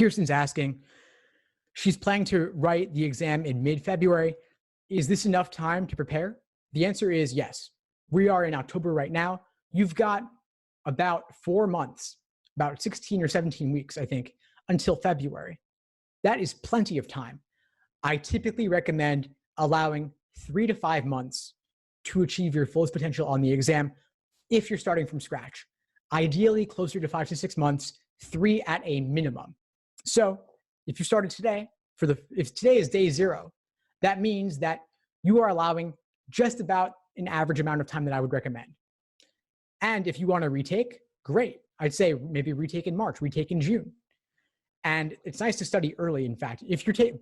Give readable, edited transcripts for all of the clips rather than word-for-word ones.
Kirsten's asking, she's planning to write the exam in mid-February. Is this enough time to prepare? The answer is yes. We are in October right now. You've got about 4 months, about 16 or 17 weeks, I think, until February. That is plenty of time. I typically recommend allowing 3 to 5 months to achieve your fullest potential on the exam if you're starting from scratch. Ideally, closer to 5 to 6 months, 3 at a minimum. So if you started today, if today is day 0, that means that you are allowing just about an average amount of time that I would recommend. And if you want to retake, great. I'd say maybe retake in March, retake in June. And it's nice to study early, in fact.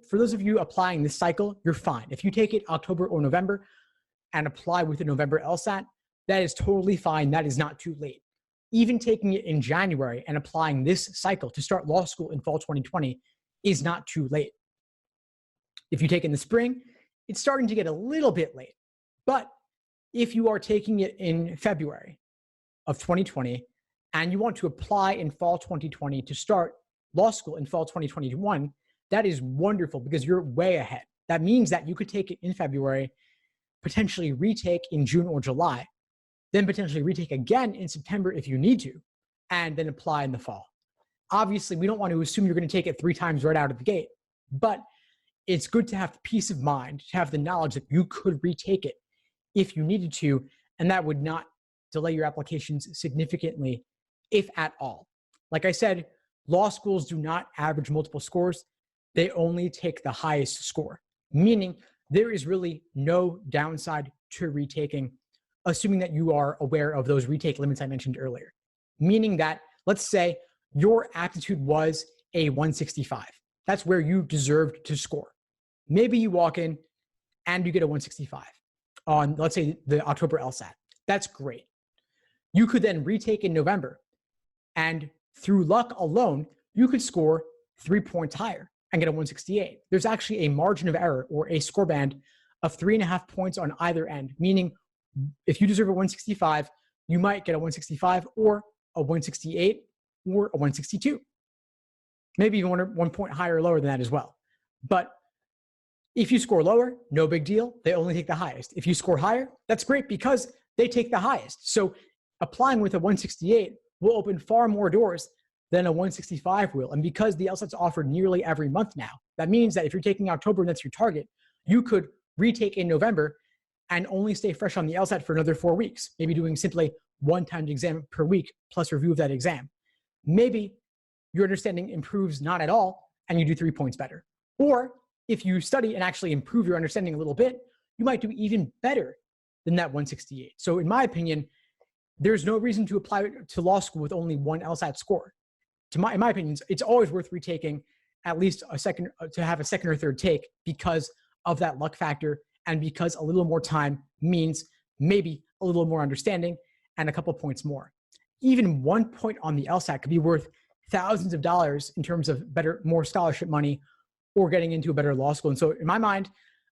For those of you applying this cycle, you're fine. If you take it October or November and apply with the November LSAT, that is totally fine. That is not too late. Even taking it in January and applying this cycle to start law school in fall 2020 is not too late. If you take in the spring, it's starting to get a little bit late. But if you are taking it in February of 2020 and you want to apply in fall 2020 to start law school in fall 2021, that is wonderful because you're way ahead. That means that you could take it in February, potentially retake in June or July, then potentially retake again in September if you need to, and then apply in the fall. Obviously, we don't want to assume you're going to take it 3 times right out of the gate, but it's good to have peace of mind, to have the knowledge that you could retake it if you needed to, and that would not delay your applications significantly, if at all. Like I said, law schools do not average multiple scores. They only take the highest score, meaning there is really no downside to retaking, assuming that you are aware of those retake limits I mentioned earlier. Meaning that, let's say your aptitude was a 165. That's where you deserved to score. Maybe you walk in and you get a 165 on, let's say, the October LSAT. That's great. You could then retake in November, and through luck alone, you could score 3 points higher and get a 168. There's actually a margin of error or a score band of 3.5 points on either end, meaning if you deserve a 165, you might get a 165 or a 168 or a 162. Maybe even 1 point higher or lower than that as well. But if you score lower, no big deal. They only take the highest. If you score higher, that's great because they take the highest. So applying with a 168 will open far more doors than a 165 will. And because the LSAT's offered nearly every month now, that means that if you're taking October and that's your target, you could retake in November and only stay fresh on the LSAT for another 4 weeks, maybe doing simply 1 timed exam per week plus review of that exam. Maybe your understanding improves not at all and you do 3 points better. Or if you study and actually improve your understanding a little bit, you might do even better than that 168. So in my opinion, there's no reason to apply to law school with only 1 LSAT score. In my opinion, it's always worth retaking at least to have a second or third take because of that luck factor and because a little more time means maybe a little more understanding and a couple points more. Even 1 point on the LSAT could be worth thousands of dollars in terms of more scholarship money or getting into a better law school. And so in my mind,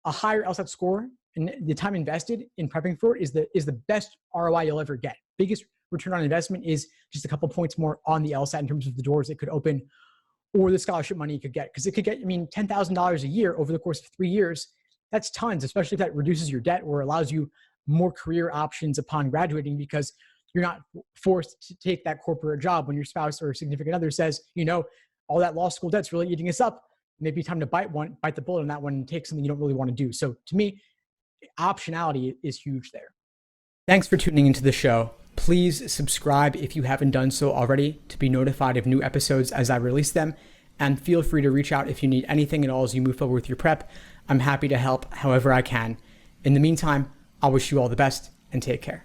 a higher LSAT score and the time invested in prepping for it is the best ROI you'll ever get. Biggest return on investment is just a couple points more on the LSAT in terms of the doors it could open or the scholarship money you could get. Because it could get, $10,000 a year over the course of 3 years. That's tons, especially if that reduces your debt or allows you more career options upon graduating because you're not forced to take that corporate job when your spouse or significant other says, all that law school debt's really eating us up. Maybe time to bite the bullet on that one and take something you don't really want to do. So to me, optionality is huge there. Thanks for tuning into the show. Please subscribe if you haven't done so already to be notified of new episodes as I release them. And feel free to reach out if you need anything at all as you move forward with your prep. I'm happy to help however I can. In the meantime, I'll wish you all the best and take care.